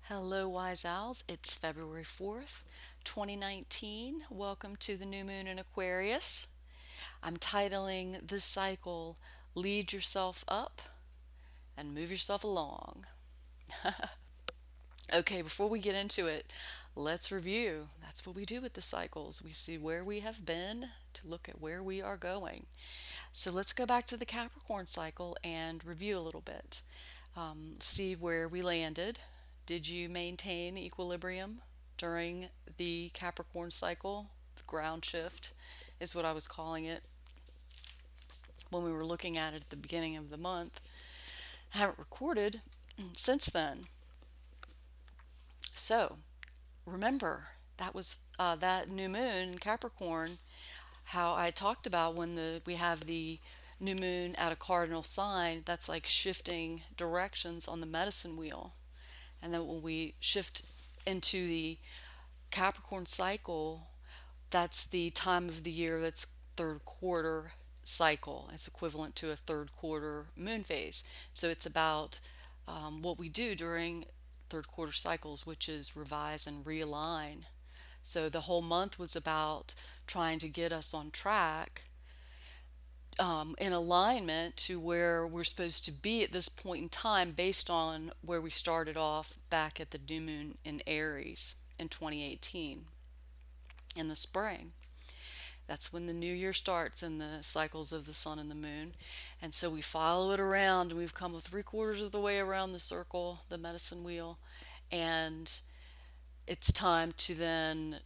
Hello, Wise Owls. It's February 4th, 2019. Welcome to the new moon in Aquarius. I'm titling this cycle Lead Yourself Up and Move Yourself Along. Okay, before we get into it, let's review. That's what we do with the cycles. We see where we have been to look at where we are going. So let's go back to the Capricorn cycle and review a little bit. See where we landed. Did you maintain equilibrium during the Capricorn cycle? The ground shift is what I was calling it when we were looking at it at the beginning of the month. I haven't recorded since then. So remember, that was that new moon in Capricorn, how I talked about when we have the new moon at a cardinal sign, that's like shifting directions on the medicine wheel. And then when we shift into the Capricorn cycle, that's the time of the year that's third quarter cycle. It's equivalent to a third quarter moon phase. So it's about what we do during third quarter cycles, which is revise and realign. So the whole month was about trying to get us on track, in alignment to where we're supposed to be at this point in time based on where we started off back at the new moon in Aries in 2018 in the spring. That's when the new year starts in the cycles of the sun and the moon. And so we follow it around, and we've come 3/4 of the way around the circle, the medicine wheel. And it's time to then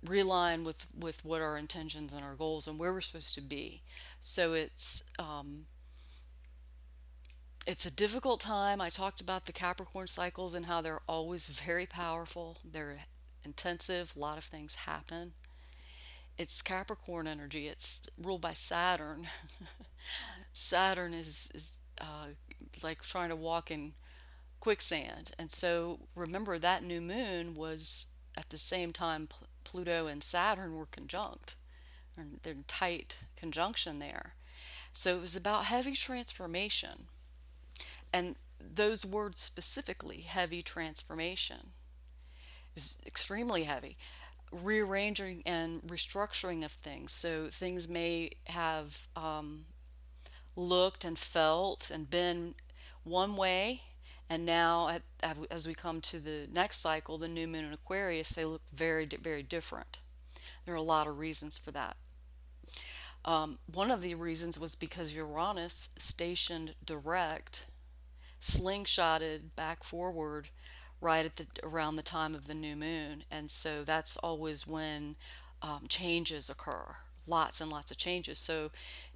realign with what our intentions and our goals and where we're supposed to be. So it's a difficult time. I talked about the Capricorn cycles and how they're always very powerful. They're intensive. A lot of things happen. It's Capricorn energy. It's ruled by Saturn. Saturn is like trying to walk in quicksand. And so remember that new moon was at the same time Pluto and Saturn were conjunct. They're in tight conjunction there. So it was about heavy transformation. And those words specifically, heavy transformation, is extremely heavy. Rearranging and restructuring of things. So things may have looked and felt and been one way, and now as we come to the next cycle, the new moon in Aquarius, they look very, very different. There are a lot of reasons for that. One of the reasons was because Uranus stationed direct, slingshotted back forward right at the around the time of the new moon, and so that's always when changes occur, lots and lots of changes. So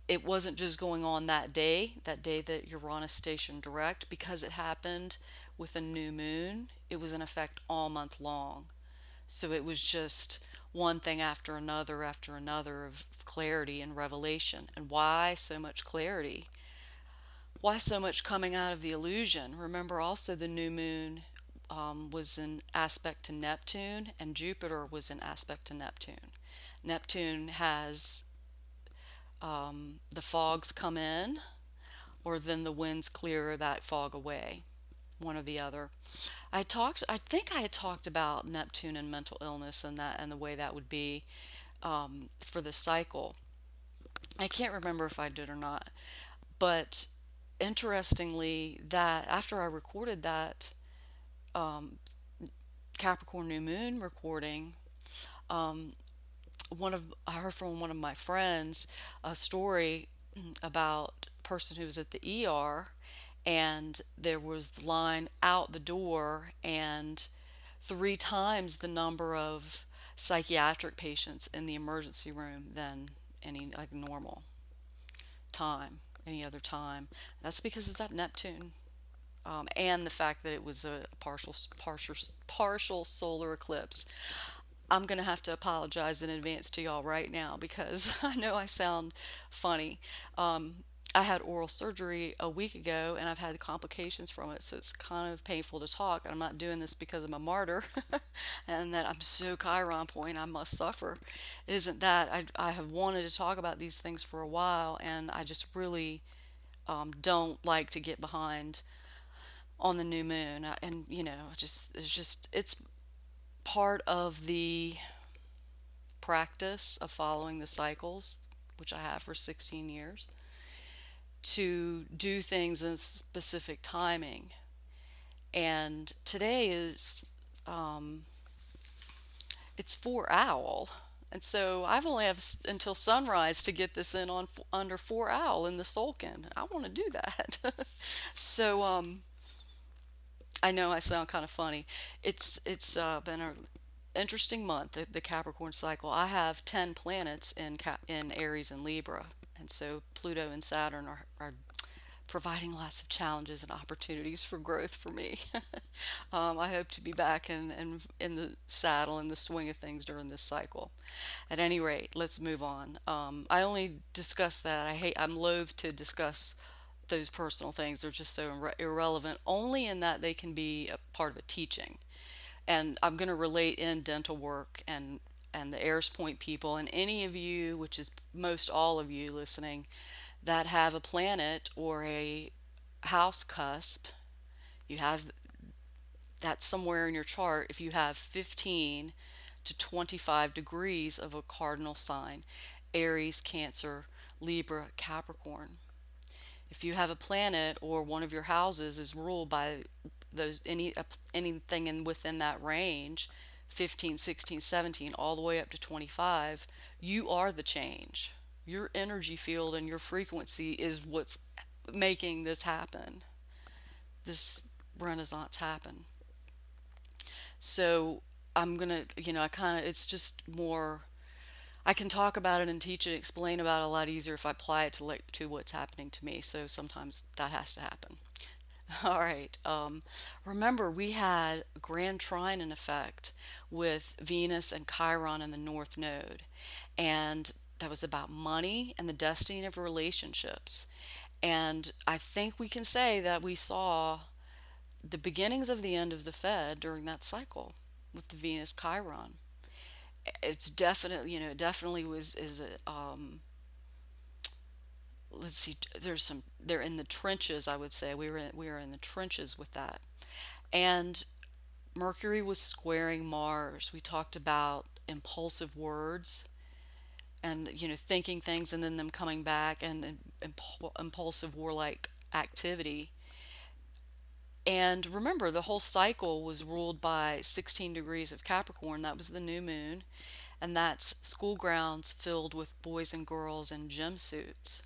it wasn't just going on that day that Uranus stationed direct, because it happened with a new moon. It was in effect all month long. So it was just one thing after another of clarity and revelation. And why so much clarity? Why so much coming out of the illusion? Remember also the new moon was in aspect to Neptune, and Jupiter was in aspect to Neptune. Neptune has the fogs come in, or then the winds clear that fog away, one or the other. I think I had talked about Neptune and mental illness and that and the way that would be for the cycle. I can't remember if I did or not, but interestingly, that after I recorded that Capricorn new moon recording, I heard from one of my friends a story about a person who was at the ER, and there was the line out the door and three times the number of psychiatric patients in the emergency room than any like normal time, any other time. That's because of that Neptune, and the fact that it was a partial solar eclipse. I'm going to have to apologize in advance to y'all right now because I know I sound funny. I had oral surgery a week ago and I've had complications from it, so it's kind of painful to talk. And I'm not doing this because I'm a martyr and that I'm so Chiron point, I must suffer. It isn't that. I have wanted to talk about these things for a while, and I just really don't like to get behind on the new moon. And just it's part of the practice of following the cycles, which I have for 16 years, to do things in specific timing. And today is it's 4 owl. And so I've only have until sunrise to get this in on under 4 owl in the Solkin. I want to do that. So I know I sound kind of funny. It's been an interesting month, the Capricorn cycle. I have 10 planets in Aries and Libra, and so Pluto and Saturn are providing lots of challenges and opportunities for growth for me. I hope to be back in the saddle, in the swing of things during this cycle. At any rate, let's move on. I only discuss that. I'm loath to discuss those personal things. They're just so irrelevant, only in that they can be a part of a teaching. And I'm going to relate in dental work and the Ayers Point people, and any of you, which is most all of you listening, that have a planet or a house cusp. You have that somewhere in your chart. If you have 15 to 25 degrees of a cardinal sign: Aries, Cancer, Libra, Capricorn. If you have a planet or one of your houses is ruled by those anything in within that range, 15, 16, 17, all the way up to 25, you are the change. Your energy field and your frequency is what's making this happen, this renaissance happen. So I'm gonna, I kind of, it's just more, I can talk about it and teach and explain about it a lot easier if I apply it to what's happening to me. So sometimes that has to happen. All right. Remember, we had a grand trine in effect with Venus and Chiron in the North Node. And that was about money and the destiny of relationships. And I think we can say that we saw the beginnings of the end of the Fed during that cycle with the Venus Chiron. It's definitely, it definitely was, is a, let's see, they're in the trenches, I would say. We were in the trenches with that. And Mercury was squaring Mars. We talked about impulsive words and thinking things and then them coming back, and impulsive warlike activity. And remember, the whole cycle was ruled by 16 degrees of Capricorn. That was the new moon, and that's school grounds filled with boys and girls in gym suits.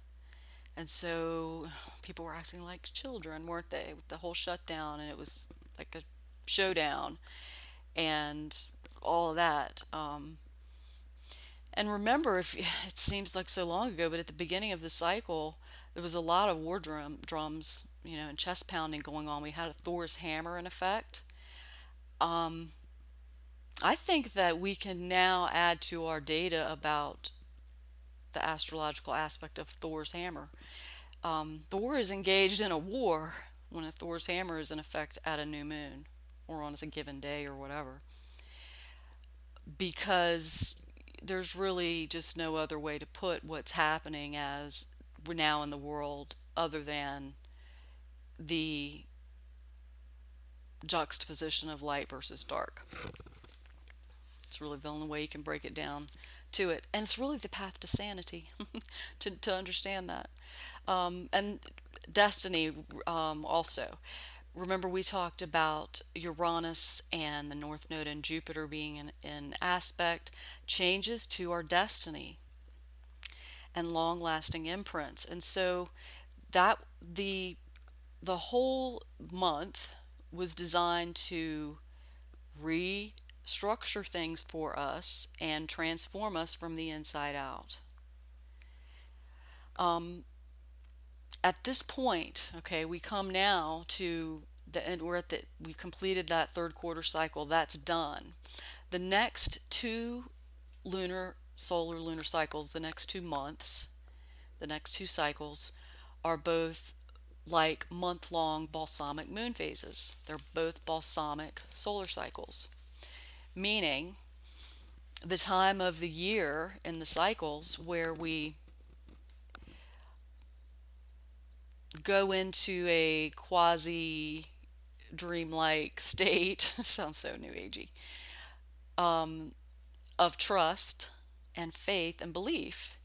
And so people were acting like children, weren't they, with the whole shutdown, and it was like a showdown and all of that. And remember, if it seems like so long ago, but at the beginning of the cycle, there was a lot of drums, and chest pounding going on. We had a Thor's hammer in effect. Um, I think that we can now add to our data about the astrological aspect of Thor's hammer. Thor is engaged in a war when a Thor's hammer is in effect at a new moon or on a given day or whatever, because there's really just no other way to put what's happening as we're now in the world other than the juxtaposition of light versus dark. It's really the only way you can break it down to it. And it's really the path to sanity to understand that. And destiny also. Remember, we talked about Uranus and the North Node and Jupiter being in aspect, changes to our destiny and long-lasting imprints. And so that the whole month was designed to restructure things for us and transform us from the inside out. At this point, okay, we come now to the end. We completed that third quarter cycle. That's done. The next two solar lunar cycles, the next 2 months, the next two cycles are both like month-long balsamic moon phases. They're both balsamic solar cycles, meaning the time of the year in the cycles where we go into a quasi dreamlike state, sounds so new agey, of trust and faith and belief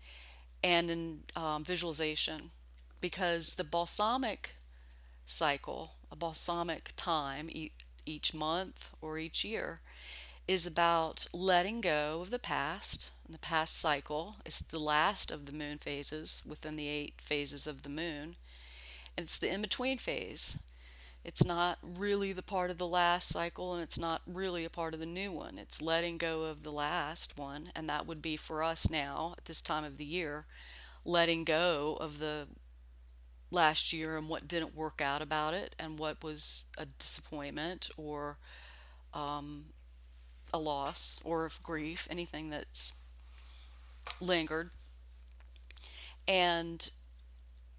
and in visualization. Because the balsamic cycle, a balsamic time each month or each year, is about letting go of the past. And the past cycle is the last of the moon phases within the 8 phases of the moon. And it's the in between phase. It's not really the part of the last cycle, and it's not really a part of the new one. It's letting go of the last one, and that would be for us now at this time of the year, letting go of the last year and what didn't work out about it and what was a disappointment or a loss or of grief, anything that's lingered, and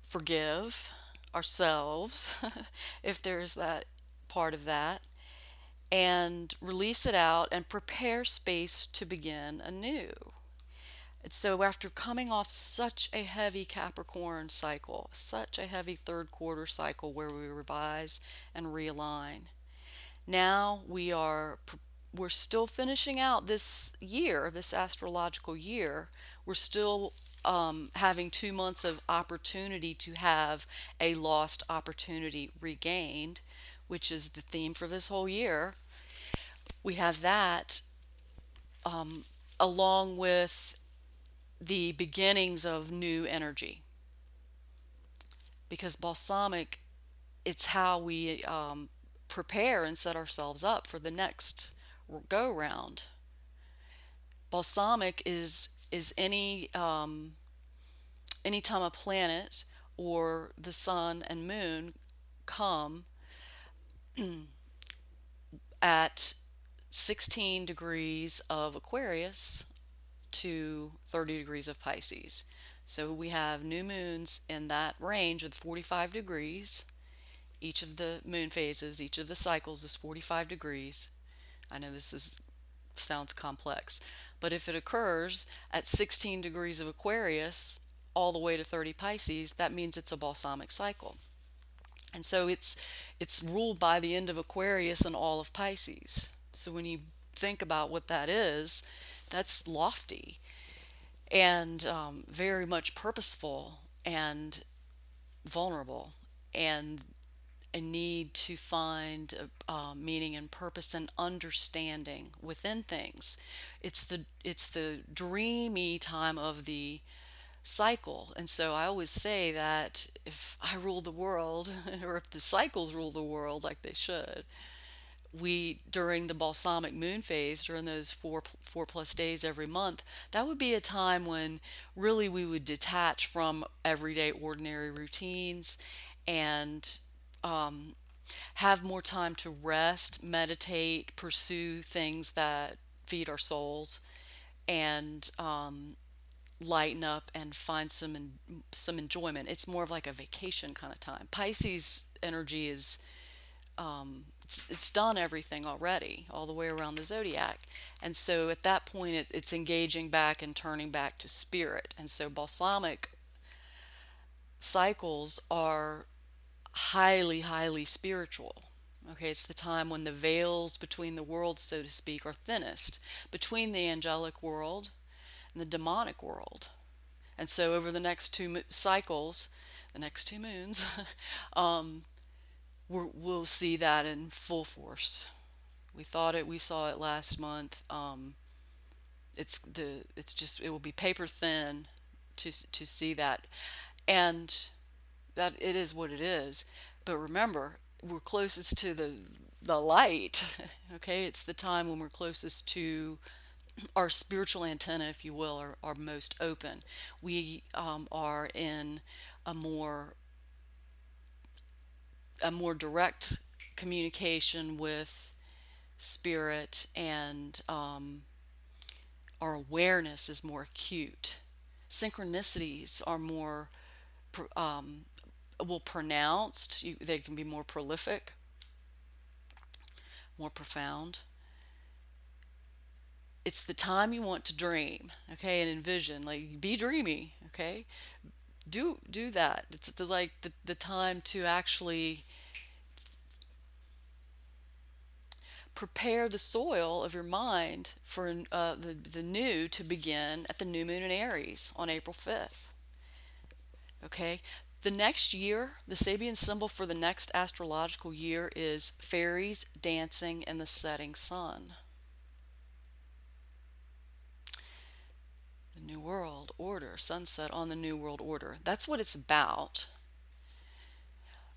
forgive ourselves if there's that part of that, and release it out and prepare space to begin anew. And so, after coming off such a heavy Capricorn cycle, such a heavy third quarter cycle where we revise and realign, now we're still finishing out this year, this astrological year. We're still having 2 months of opportunity to have a lost opportunity regained, which is the theme for this whole year. We have that along with the beginnings of new energy, because balsamic, it's how we prepare and set ourselves up for the next go round. Balsamic is any time a planet or the sun and moon come at 16 degrees of Aquarius to 30 degrees of Pisces. So we have new moons in that range of 45 degrees. Each of the moon phases, each of the cycles is 45 degrees. I know this is sounds complex, but if it occurs at 16 degrees of Aquarius all the way to 30 Pisces, that means it's a balsamic cycle. And so it's ruled by the end of Aquarius and all of Pisces. So when you think about what that is, that's lofty and very much purposeful and vulnerable, and a need to find meaning and purpose and understanding within things. It's the dreamy time of the cycle. And so I always say that if I rule the world, or if the cycles rule the world like they should, we during the balsamic moon phase, during those four plus days every month, that would be a time when really we would detach from everyday ordinary routines and have more time to rest, meditate, pursue things that feed our souls, and lighten up and find some enjoyment. It's more of like a vacation kind of time. Pisces energy is it's done everything already, all the way around the zodiac, and so at that point it's engaging back and turning back to spirit. And so balsamic cycles are highly spiritual. Okay, it's the time when the veils between the worlds, so to speak, are thinnest, between the angelic world and the demonic world. And so over the next two cycles, the next two moons, we'll see that in full force. We saw it last month. It will be paper thin to see that, and that it is what it is. But remember, we're closest to the light. Okay, it's the time when we're closest to our spiritual antenna, if you will, are most open. We are in a more direct communication with spirit, and our awareness is more acute. Synchronicities are more pronounced. They can be more prolific, more profound. It's the time you want to dream, okay, and envision. Like, be dreamy, okay. Do that. It's the time to actually prepare the soil of your mind for the new to begin at the new moon in Aries on April 5th. Okay? The next year, the Sabian symbol for the next astrological year is fairies dancing in the setting sun. The New World Order, sunset on the New World Order. That's what it's about.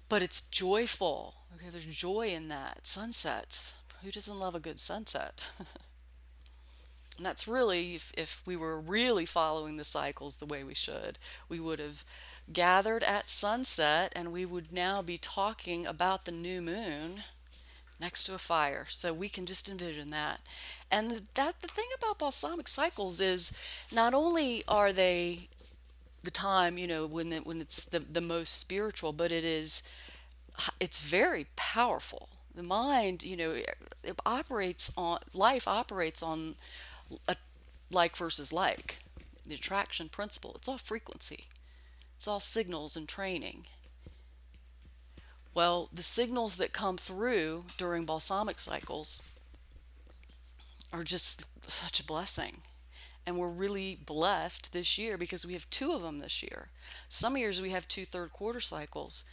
But it's joyful. Okay, there's joy in that. Sunsets. Who doesn't love a good sunset? And that's really, if we were really following the cycles the way we should, we would have gathered at sunset and we would now be talking about the new moon next to a fire. So we can just envision that. And the thing about balsamic cycles is not only are they the time, when it's the most spiritual, but it's very powerful. The mind, it operates on life operates on a like versus like. The attraction principle. It's all frequency. It's all signals and training. Well, the signals that come through during balsamic cycles are just such a blessing. And we're really blessed this year because we have two of them this year. Some years we have two third quarter cycles.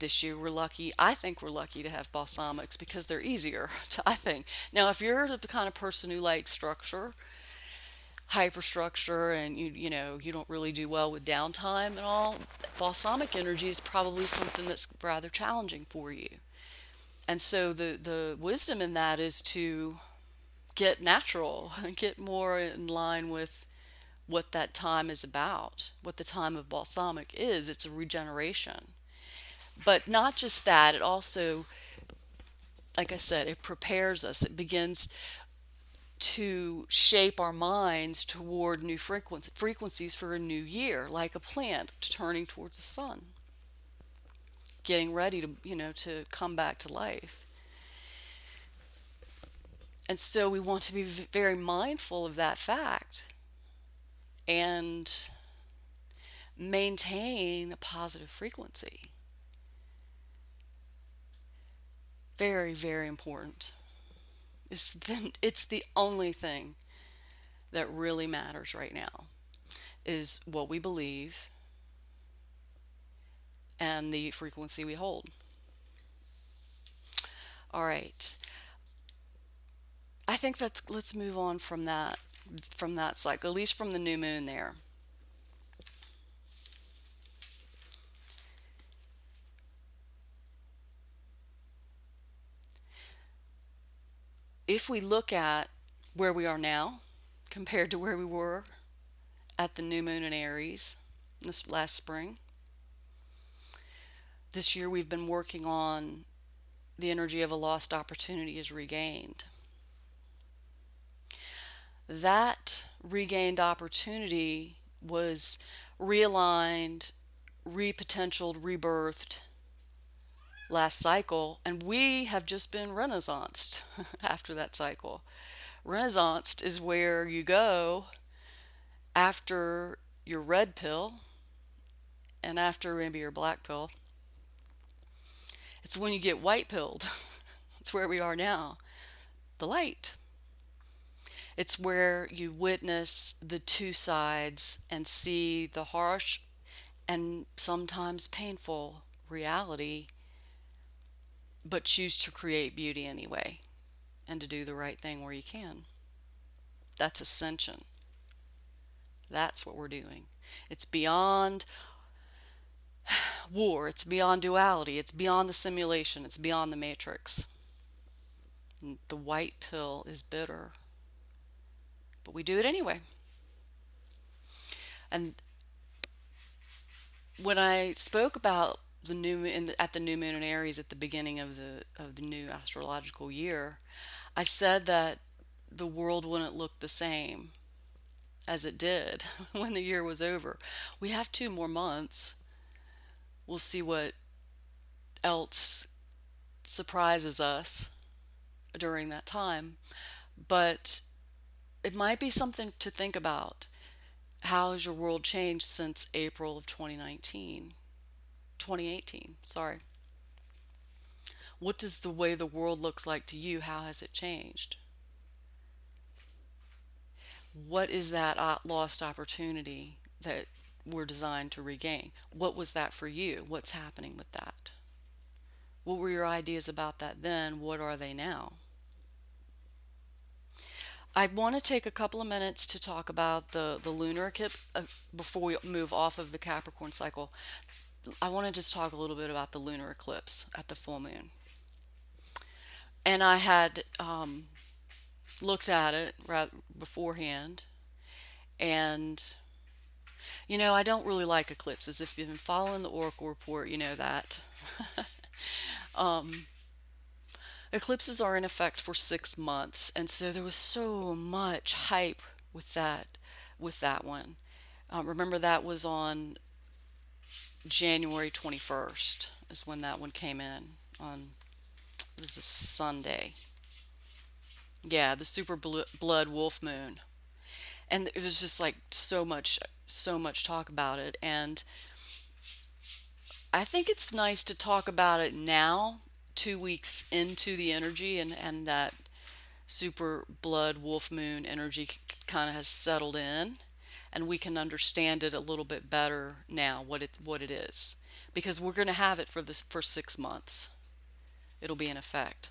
This year we're lucky. I think we're lucky to have balsamics because they're easier, I think. Now, if you're the kind of person who likes structure, hyperstructure, and you don't really do well with downtime and all, balsamic energy is probably something that's rather challenging for you. And so the wisdom in that is to get natural, get more in line with what that time is about, what the time of balsamic is. It's a regeneration. But not just that, it also, like I said, it prepares us. It begins to shape our minds toward new frequencies for a new year, like a plant turning towards the sun, getting ready to come back to life. And so we want to be very mindful of that fact and maintain a positive frequency. Very, very important. It's the only thing that really matters right now is what we believe and the frequency we hold. All right. I think let's move on from that cycle, at least from the new moon there. If we look at where we are now compared to where we were at the new moon in Aries this last spring, this year we've been working on the energy of a lost opportunity is regained. That regained opportunity was realigned, repotentialed, rebirthed last cycle, and we have just been renaissanced after that cycle. Renaissanced is where you go after your red pill and after maybe your black pill. It's when you get white pilled. It's where we are now. The light. It's where you witness the two sides and see the harsh and sometimes painful reality, but choose to create beauty anyway and to do the right thing where you can. That's ascension. That's what we're doing. It's beyond war. It's beyond duality. It's beyond the simulation. It's beyond the matrix. And the white pill is bitter, but we do it anyway. And when I spoke about the new moon at the new moon in Aries at the beginning of the new astrological year, I said that the world wouldn't look the same as it did when the year was over. We have 2 more months. We'll see what else surprises us during that time. But it might be something to think about. How has your world changed since April of 2018, sorry. What does the way the world looks like to you? How has it changed? What is that lost opportunity that we're designed to regain? What was that for you? What's happening with that? What were your ideas about that then? What are they now? I want to take a couple of minutes to talk about the lunar eclipse before we move off of the Capricorn cycle. I want to just talk a little bit about the lunar eclipse at the full moon. And I had looked at it beforehand, and I don't really like eclipses. If you've been following the Oracle report, you know that. Eclipses are in effect for 6 months, and so there was so much hype with that one. Remember that was on January 21st is when that one came in on it was a Sunday. Yeah, the super blood wolf moon. And it was just like so much talk about it, and I think it's nice to talk about it now, 2 weeks into the energy, and that super blood wolf moon energy kind of has settled in, and we can understand it a little bit better now, what it is, because we're going to have it for 6 months. It'll be in effect.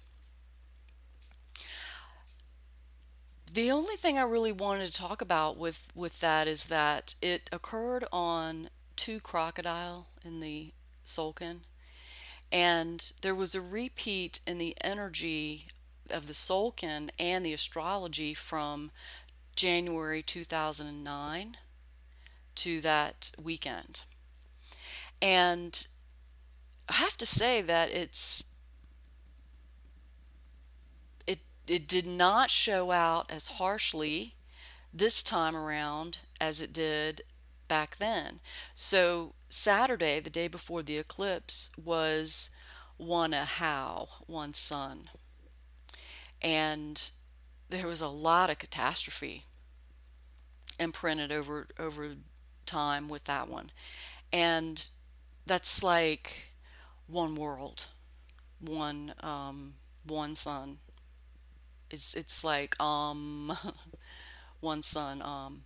The only thing I really wanted to talk about with that is that it occurred on 2 crocodile in the Solkin, and there was a repeat in the energy of the Solkin and the astrology from January 2009 to that weekend. And I have to say that it did not show out as harshly this time around as it did back then. So Saturday, the day before the eclipse, was one How, one sun. And there was a lot of catastrophe imprinted over time with that one. And that's like one world, one sun. It's like one sun.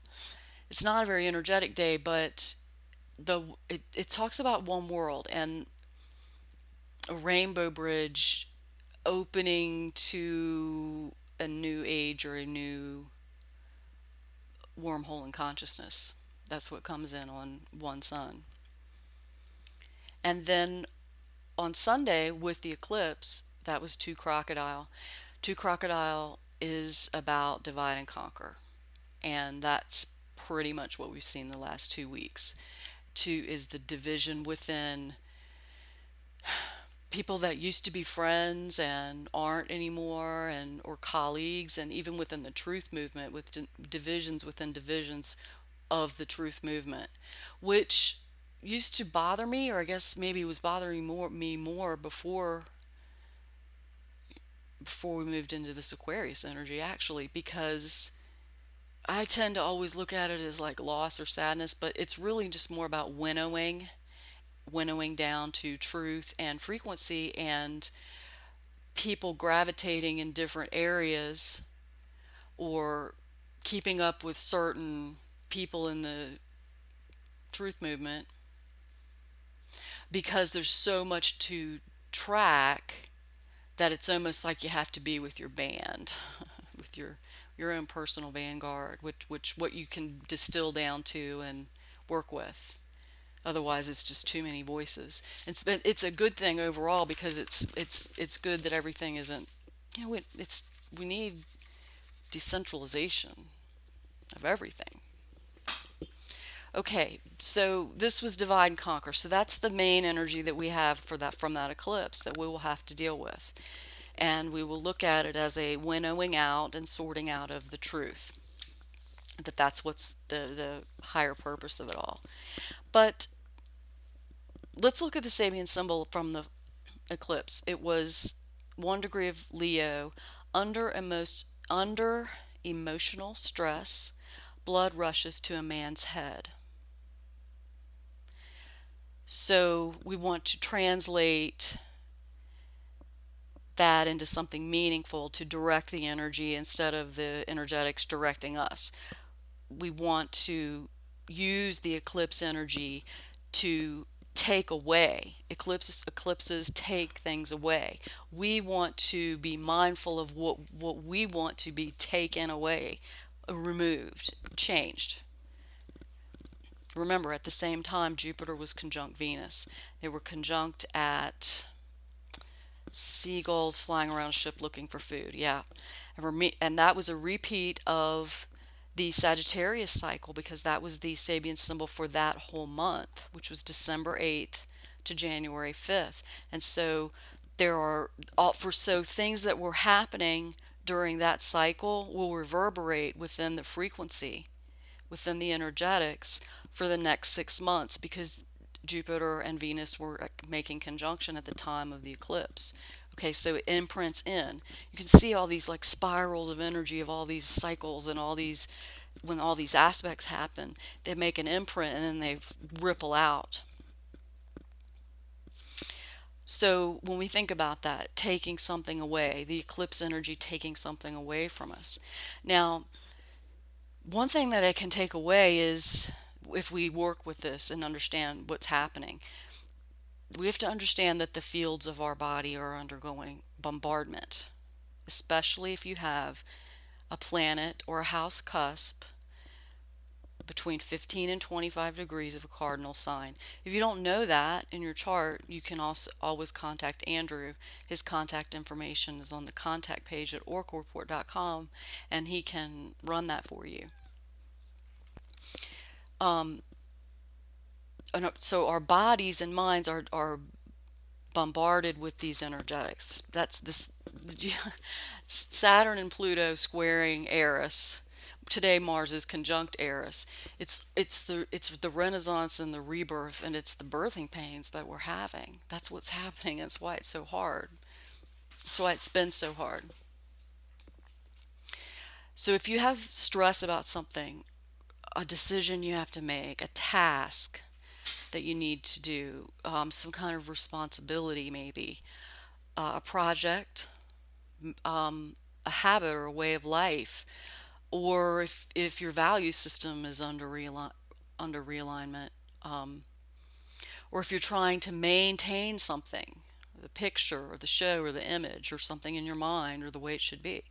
It's not a very energetic day, but it talks about one world and a rainbow bridge opening to a new age or a new wormhole in consciousness. That's what comes in on one sun. And then on Sunday with the eclipse, that was 2 crocodile. 2 crocodile is about divide and conquer. And that's pretty much what we've seen the last 2 weeks. Two is the division within people that used to be friends and aren't anymore, and or colleagues, and even within the truth movement with divisions within divisions of the truth movement, which used to bother me, or I guess maybe was bothering me more before we moved into this Aquarius energy, actually, because I tend to always look at it as like loss or sadness, but it's really just more about winnowing down to truth and frequency, and people gravitating in different areas or keeping up with certain people in the truth movement because there's so much to track that it's almost like you have to be with your band, with your own personal vanguard, which what you can distill down to and work with. Otherwise, it's just too many voices. It's a good thing overall because it's good that everything isn't. We need decentralization of everything. Okay, so this was divide and conquer. So that's the main energy that we have for that from that eclipse that we will have to deal with. And we will look at it as a winnowing out and sorting out of the truth. That's what's the higher purpose of it all. But let's look at the Sabian symbol from the eclipse. It was 1 degree of Leo, under emotional stress, blood rushes to a man's head. So we want to translate that into something meaningful to direct the energy instead of the energetics directing us. We want to use the eclipse energy to take away. Eclipses take things away. We want to be mindful of what we want to be taken away, removed, changed. Remember, at the same time, Jupiter was conjunct Venus. They were conjunct at seagulls flying around a ship looking for food. Yeah. And that was a repeat of the Sagittarius cycle, because that was the Sabian symbol for that whole month, which was December 8th to January 5th. And so there are so things that were happening during that cycle will reverberate within the frequency, within the energetics for the next 6 months, because Jupiter and Venus were making conjunction at the time of the eclipse. Okay, so it imprints in. You can see all these like spirals of energy of all these cycles and all these, when all these aspects happen, they make an imprint and then they ripple out. So when we think about that, taking something away, the eclipse energy taking something away from us. Now, one thing that it can take away is, if we work with this and understand what's happening, we have to understand that the fields of our body are undergoing bombardment, especially if you have a planet or a house cusp between 15 and 25 degrees of a cardinal sign. If you don't know that in your chart, you can also always contact Andrew. His contact information is on the contact page at oraclereport.com, and he can run that for you. So our bodies and minds are bombarded with these energetics. That's this Saturn and Pluto squaring Eris. Today Mars is conjunct Eris. It's the renaissance and the rebirth, and it's the birthing pains that we're having. That's what's happening. That's why it's so hard. That's why it's been so hard. So if you have stress about something, a decision you have to make, a task that you need to do, some kind of responsibility maybe, a project, a habit or a way of life, or if your value system is under realignment, or if you're trying to maintain something, the picture or the show or the image or something in your mind or the way it should be,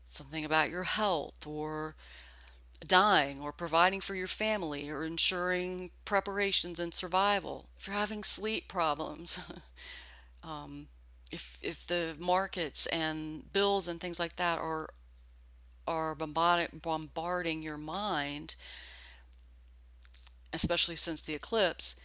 something about your health or dying or providing for your family or ensuring preparations and survival, if you're having sleep problems, if the markets and bills and things like that are bombarding your mind, especially since the eclipse,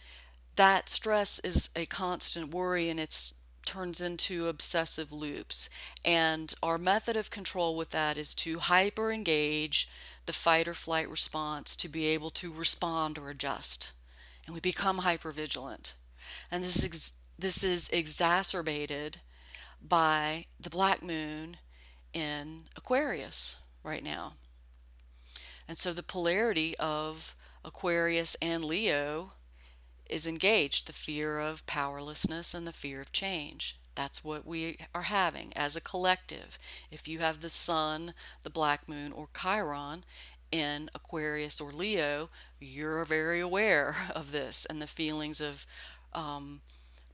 that stress is a constant worry, and it turns into obsessive loops. And our method of control with that is to hyper engage the fight or flight response to be able to respond or adjust. And we become hyper vigilant. And this is exacerbated by the black moon in Aquarius right now. And so the polarity of Aquarius and Leo is engaged, the fear of powerlessness and the fear of change. That's what we are having as a collective. If you have the sun, the black moon, or Chiron in Aquarius or Leo, you're very aware of this and the feelings of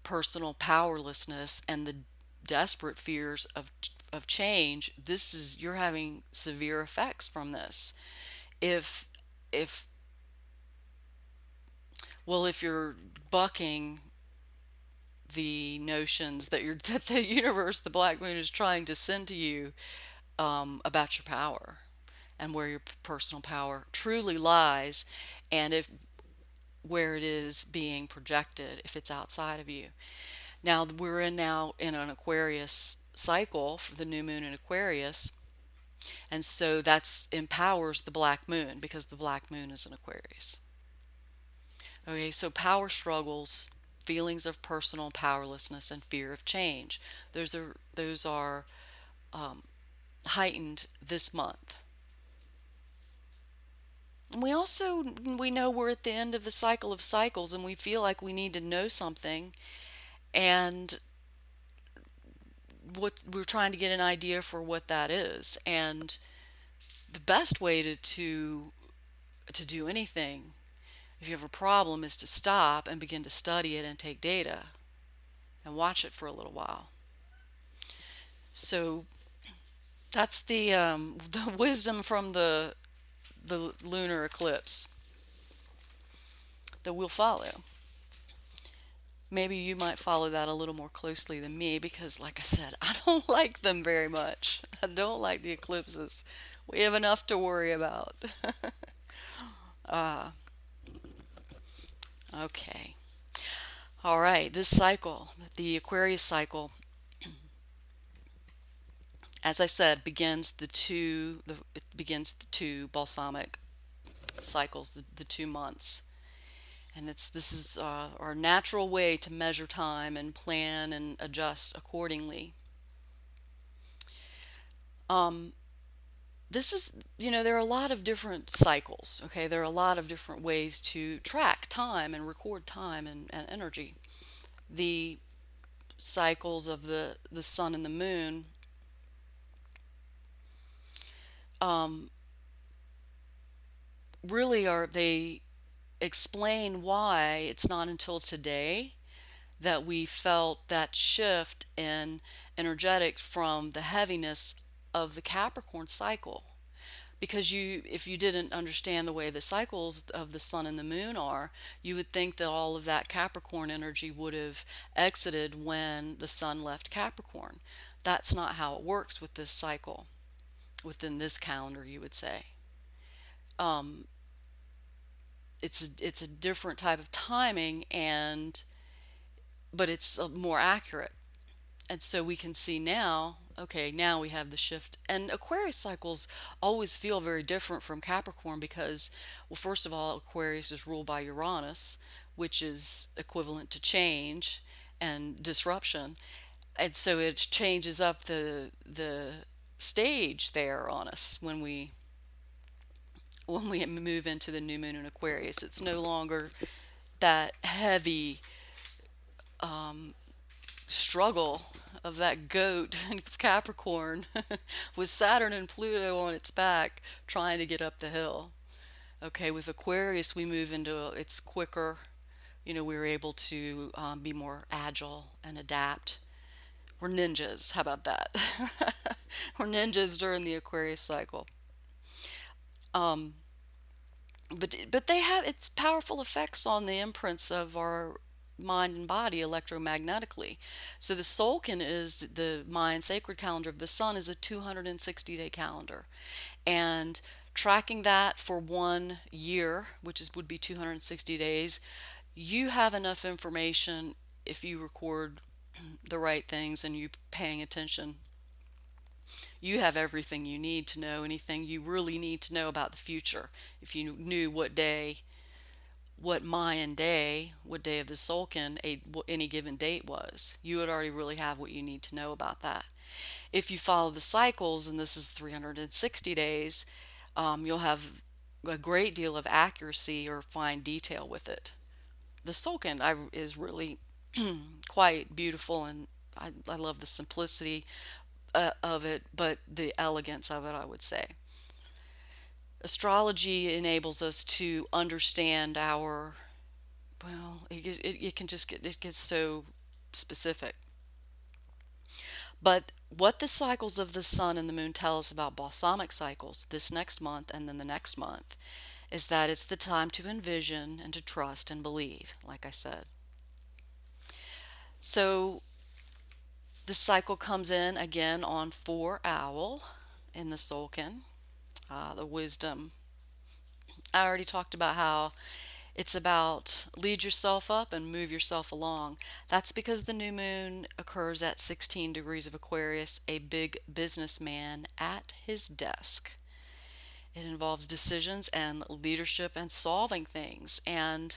personal powerlessness and the desperate fears of change. You're having severe effects from this. If if if you're bucking the notions that the universe, the black moon, is trying to send to you, about your power and where your personal power truly lies, and if where it is being projected, if it's outside of you. Now we're now in an Aquarius cycle for the new moon in Aquarius, and so that's empowers the black moon because the black moon is in Aquarius. Okay, so power struggles, feelings of personal powerlessness, and fear of change. Those are heightened this month. And we know we're at the end of the cycle of cycles, and we feel like we need to know something, and what we're trying to get an idea for what that is. And the best way to do anything, if you have a problem, is to stop and begin to study it and take data and watch it for a little while. So that's the wisdom from the lunar eclipse that we'll follow. Maybe you might follow that a little more closely than me because, like I said, I don't like them very much. I don't like the eclipses. We have enough to worry about. uh, okay. All right. This cycle, the Aquarius cycle, as I said, it begins the two balsamic cycles, the 2 months. And this is our natural way to measure time and plan and adjust accordingly. Um, this is, there are a lot of different cycles, okay? There are a lot of different ways to track time and record time and energy. The cycles of the sun and the moon, um, really they explain why it's not until today that we felt that shift in energetic from the heaviness of the Capricorn cycle. Because if you didn't understand the way the cycles of the sun and the moon are, you would think that all of that Capricorn energy would have exited when the sun left Capricorn. That's not how it works with this cycle, within this calendar, you would say. Um, it's a different type of timing, but it's more accurate. And so we can see now, okay, now we have the shift. And Aquarius cycles always feel very different from Capricorn because, well, first of all, Aquarius is ruled by Uranus, which is equivalent to change and disruption. And so it changes up the stage there on us when we move into the new moon in Aquarius. It's no longer that heavy struggle of that goat in Capricorn with Saturn and Pluto on its back trying to get up the hill. Okay, with Aquarius, we move into it's quicker. We're able to be more agile and adapt. We're ninjas. How about that? We're ninjas during the Aquarius cycle. Um, but they have its powerful effects on the imprints of our mind and body electromagnetically. So the Solkin is the Mayan sacred calendar of the sun is a 260-day calendar. And tracking that for 1 year, which would be 260 days, you have enough information if you record the right things and you paying attention. You have everything you need to know anything you really need to know about the future. If you knew what Mayan day, what day of the Solkin any given date was, you would already really have what you need to know about that. If you follow the cycles, and this is 360 days, you'll have a great deal of accuracy or fine detail with it. The Solkin is really quite beautiful, and I love the simplicity of it, but the elegance of it, I would say. Astrology enables us to understand it can just it gets so specific. But what the cycles of the sun and the moon tell us about balsamic cycles this next month and then the next month is that it's the time to envision and to trust and believe, like I said. So this cycle comes in again on 4 Owl in the Solkin, the wisdom. I already talked about how it's about lead yourself up and move yourself along. That's because the new moon occurs at 16 degrees of Aquarius, a big businessman at his desk. It involves decisions and leadership and solving things. And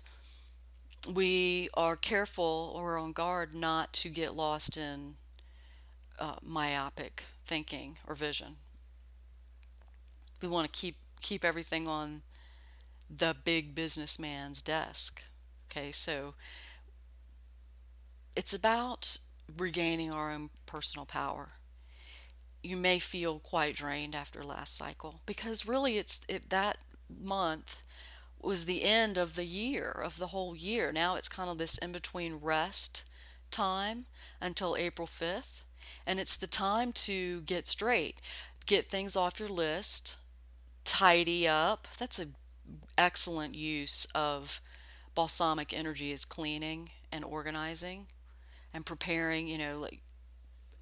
we are careful or on guard not to get lost in myopic thinking or vision. We want to keep everything on the big businessman's desk. Okay, so it's about regaining our own personal power. You may feel quite drained after last cycle because really that month was the end of the year, of the whole year. Now it's kind of this in between rest time until April 5th. And it's the time to get straight, get things off your list, tidy up. That's an excellent use of balsamic energy, is cleaning and organizing and preparing, like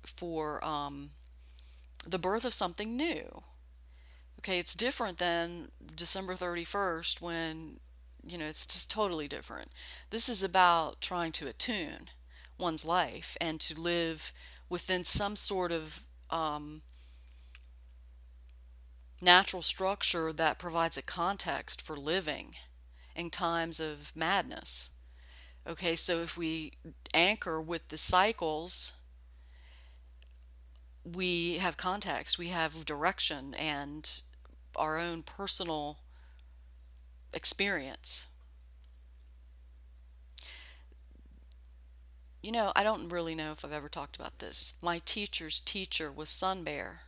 for the birth of something new. Okay, it's different than December 31st when, it's just totally different. This is about trying to attune one's life and to live within some sort of natural structure that provides a context for living in times of madness. Okay, so if we anchor with the cycles, we have context, we have direction, and our own personal experience. I don't really know if I've ever talked about this. My teacher's teacher was Sun Bear.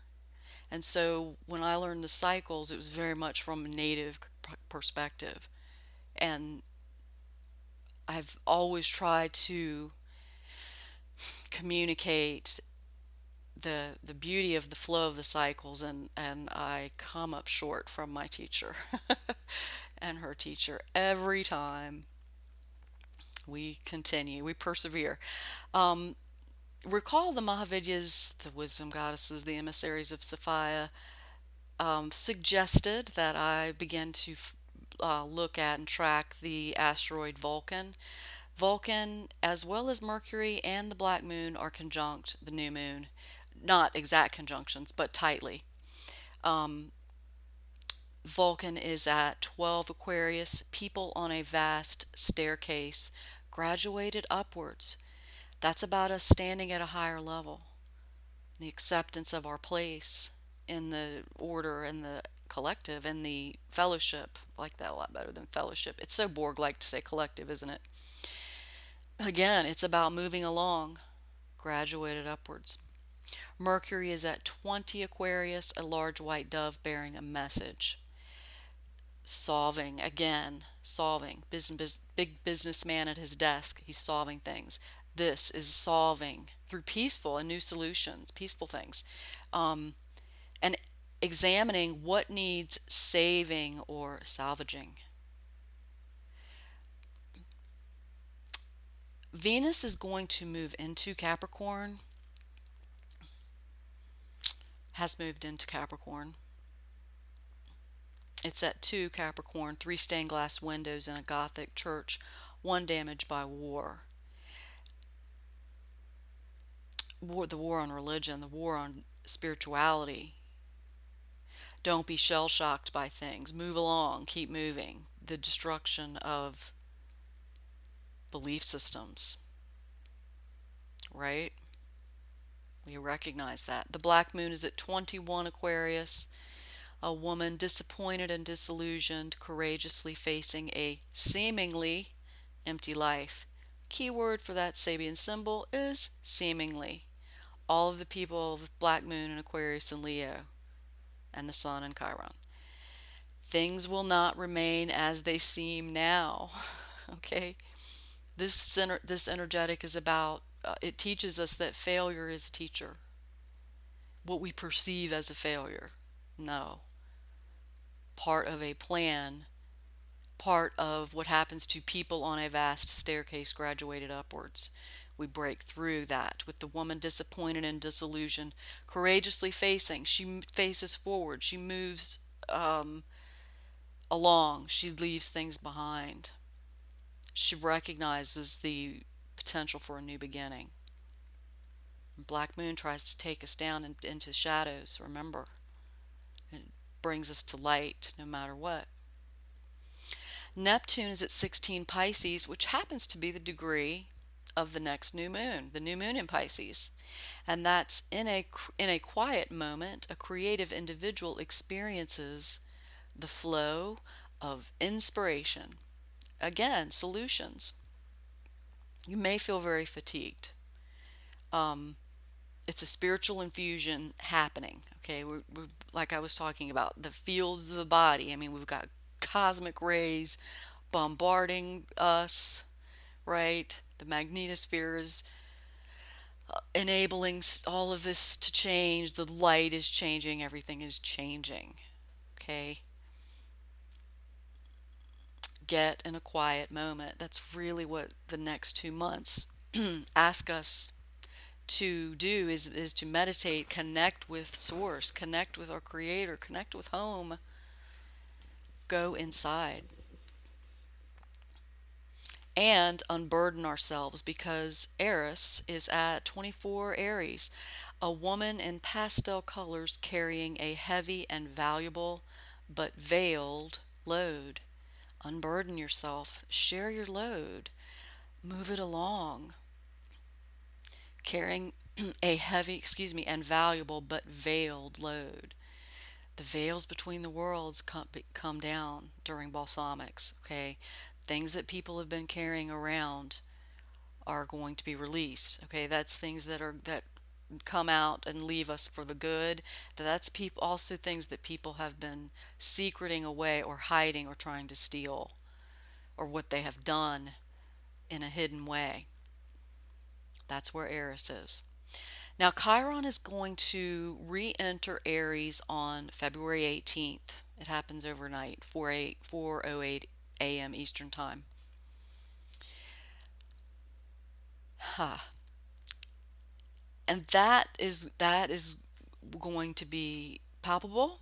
And so when I learned the cycles, it was very much from a native perspective. And I've always tried to communicate the beauty of the flow of the cycles, and I come up short from my teacher and her teacher every time. We continue, we persevere. Um, Recall the Mahavidyas, the wisdom goddesses, the emissaries of Sophia, suggested that I begin to look at and track the asteroid Vulcan. Vulcan, as well as Mercury and the Black Moon, are conjunct the new moon. Not exact conjunctions, but tightly. Um, Vulcan is at 12 Aquarius, people on a vast staircase, graduated upwards. That's about us standing at a higher level, the acceptance of our place in the order and the collective and the fellowship. I like that a lot better than fellowship. It's so Borg like to say collective, isn't it? Again, it's about moving along, graduated upwards. Mercury is at 20 Aquarius, a large white dove bearing a message. Solving, again, solving. Big businessman at his desk, he's solving things. This is solving through peaceful and new solutions, peaceful things. And examining what needs saving or salvaging. Venus is going to move into Capricorn, has moved into Capricorn. It's at 2 Capricorn, 3 stained glass windows in a Gothic church, 1 damaged by war. The war on religion, the war on spirituality. Don't be shell shocked by things. Move along, keep moving. The destruction of belief systems, right? We recognize that. The Black Moon is at 21 Aquarius. A woman disappointed and disillusioned, courageously facing a seemingly empty life. Keyword for that Sabian symbol is seemingly. All of the people of Black Moon and Aquarius and Leo and the Sun and Chiron. Things will not remain as they seem now. Okay? This energetic is about, it teaches us that failure is a teacher. What we perceive as a failure. No. Part of a plan, part of what happens to people on a vast staircase graduated upwards. We break through that with the woman disappointed and disillusioned, courageously facing. She faces forward. She moves along. She leaves things behind. She recognizes the potential for a new beginning. Black Moon tries to take us down into shadows, remember. It brings us to light no matter what. Neptune is at 16 Pisces, which happens to be the degree of the next new moon, the new moon in Pisces. And that's in a quiet moment, a creative individual experiences the flow of inspiration. Again, solutions. You may feel very fatigued. It's a spiritual infusion happening. Okay, we're like I was talking about the fields of the body. I mean, we've got cosmic rays bombarding us, right? The magnetosphere is enabling all of this to change. The light is changing, everything is changing. Okay, get in a quiet moment. That's really what the next 2 months ask us to do, is to meditate, connect with source, connect with our creator, connect with home, go inside and unburden ourselves, because Eris is at 24 Aries, a woman in pastel colors carrying a heavy and valuable but veiled load. Unburden yourself, share your load, move it along. Carrying a heavy, and valuable but veiled load. The veils between the worlds come down during balsamics, okay? Things that people have been carrying around are going to be released, okay? That's things that come out and leave us for the good. That's people, also things that people have been secreting away or hiding or trying to steal, or what they have done in a hidden way. That's where Eris is. Now, Chiron is going to re enter Aries on February 18th. It happens overnight, 4:08 a.m. Eastern Time. Huh. And that is going to be palpable.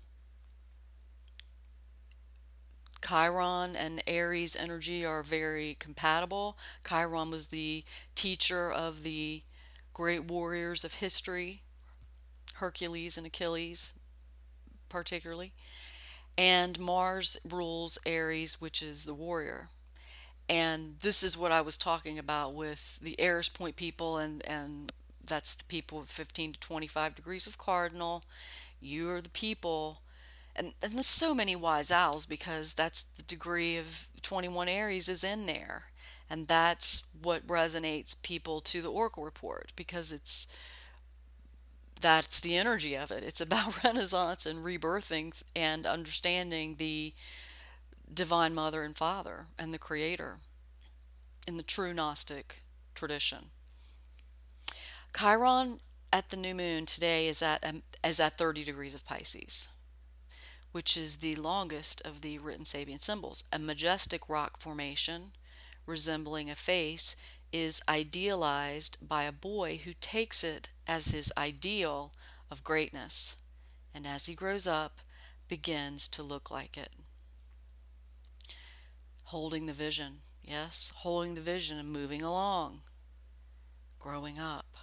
Chiron and Aries energy are very compatible. Chiron was the teacher of the great warriors of history, Hercules and Achilles, particularly. And Mars rules Aries, which is the warrior. And this is what I was talking about with the Eris point people, and that's the people with 15 to 25 degrees of cardinal. You are the people, and there's so many wise owls, because that's the degree of 21 Aries is in there. And that's what resonates people to the Oracle report, because that's the energy of it. It's about renaissance and rebirthing and understanding the divine mother and father and the creator in the true Gnostic tradition. Chiron at the new moon today is at 30 degrees of Pisces, which is the longest of the written Sabian symbols. A majestic rock formation resembling a face is idealized by a boy who takes it as his ideal of greatness, and as he grows up, begins to look like it. Holding the vision, yes, holding the vision and moving along, growing up.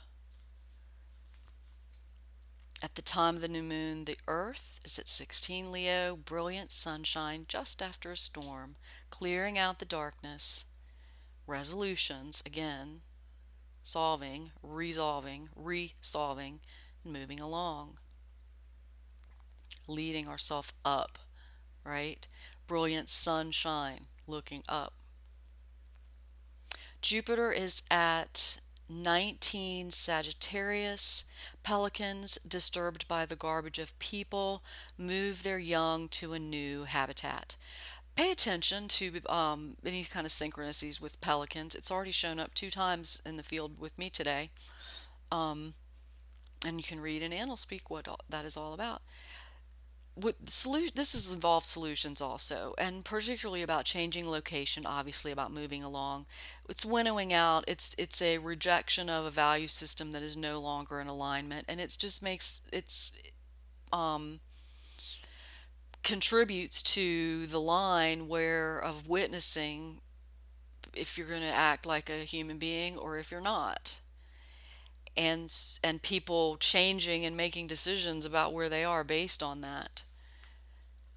At the time of the new moon, the Earth is at 16 Leo, brilliant sunshine just after a storm, clearing out the darkness, resolutions, again, solving, resolving, resolving, and moving along, leading ourselves up, right? Brilliant sunshine, looking up. Jupiter is at 19 Sagittarius. Pelicans, disturbed by the garbage of people, move their young to a new habitat. Pay attention to any kind of synchronicities with pelicans. It's already shown up 2 times in the field with me today. Um, and you can read in Annal Speak what that is all about. This has involved solutions also, and particularly about changing location, obviously about moving along. It's winnowing out. It's a rejection of a value system that is no longer in alignment, and it just makes um contributes to the line where of witnessing if you're going to act like a human being or if you're not, and people changing and making decisions about where they are based on that.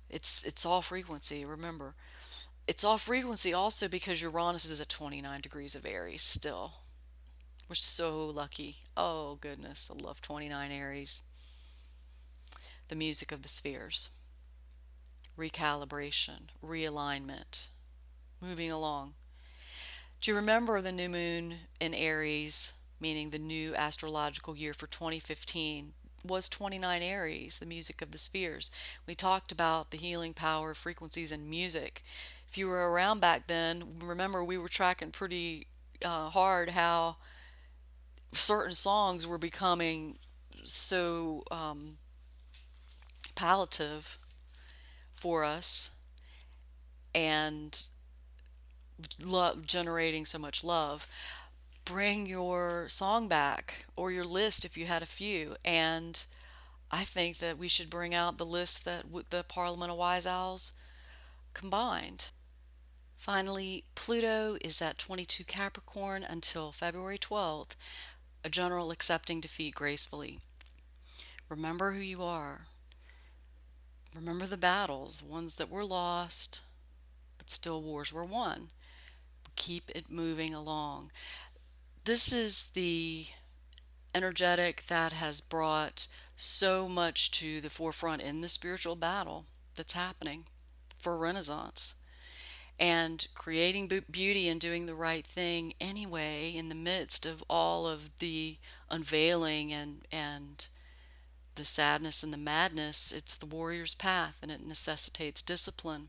It's all frequency, remember. It's all frequency also because Uranus is at 29 degrees of Aries still. We're so lucky. Oh, goodness. I love 29 Aries. The music of the spheres. Recalibration, realignment, moving along. Do you remember the new moon in Aries meaning the new astrological year for 2015, was 29 Aries, the music of the spheres. We talked about the healing power of frequencies in music. If you were around back then, remember we were tracking pretty hard how certain songs were becoming so palliative for us and love, generating so much love. Bring your song back or your list if you had a few. And I think that we should bring out the list that with the Parliament of Wise Owls combined. Finally, Pluto is at 22 Capricorn until February 12th, a general accepting defeat gracefully. Remember who you are. Remember the battles, the ones that were lost, but still wars were won. Keep it moving along. This is the energetic that has brought so much to the forefront in the spiritual battle that's happening for Renaissance. And creating beauty and doing the right thing anyway in the midst of all of the unveiling and the sadness and the madness. It's the warrior's path, and it necessitates discipline,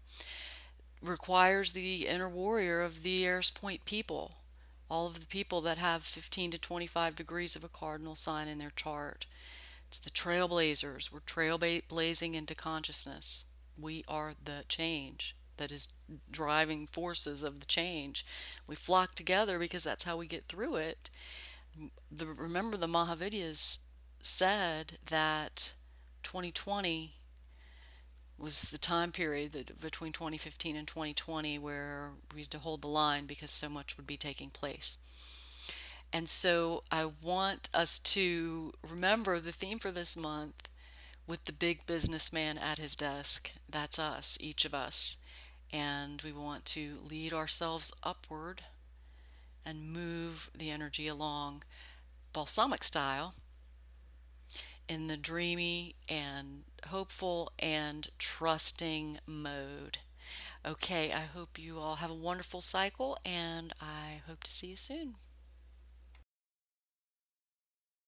requires the inner warrior of the Ayers Point people, all of the people that have 15 to 25 degrees of a cardinal sign in their chart. It's the trailblazers. We're trailblazing into consciousness. We are the change that is driving forces of the change. We flock together because that's how we get through it. Remember, the Mahavidyas said that 2020 was the time period that between 2015 and 2020 where we had to hold the line because so much would be taking place. And so I want us to remember the theme for this month with the big businessman at his desk. That's us, each of us. And we want to lead ourselves upward and move the energy along balsamic style in the dreamy and hopeful and trusting mode. Okay, I hope you all have a wonderful cycle, and I hope to see you soon.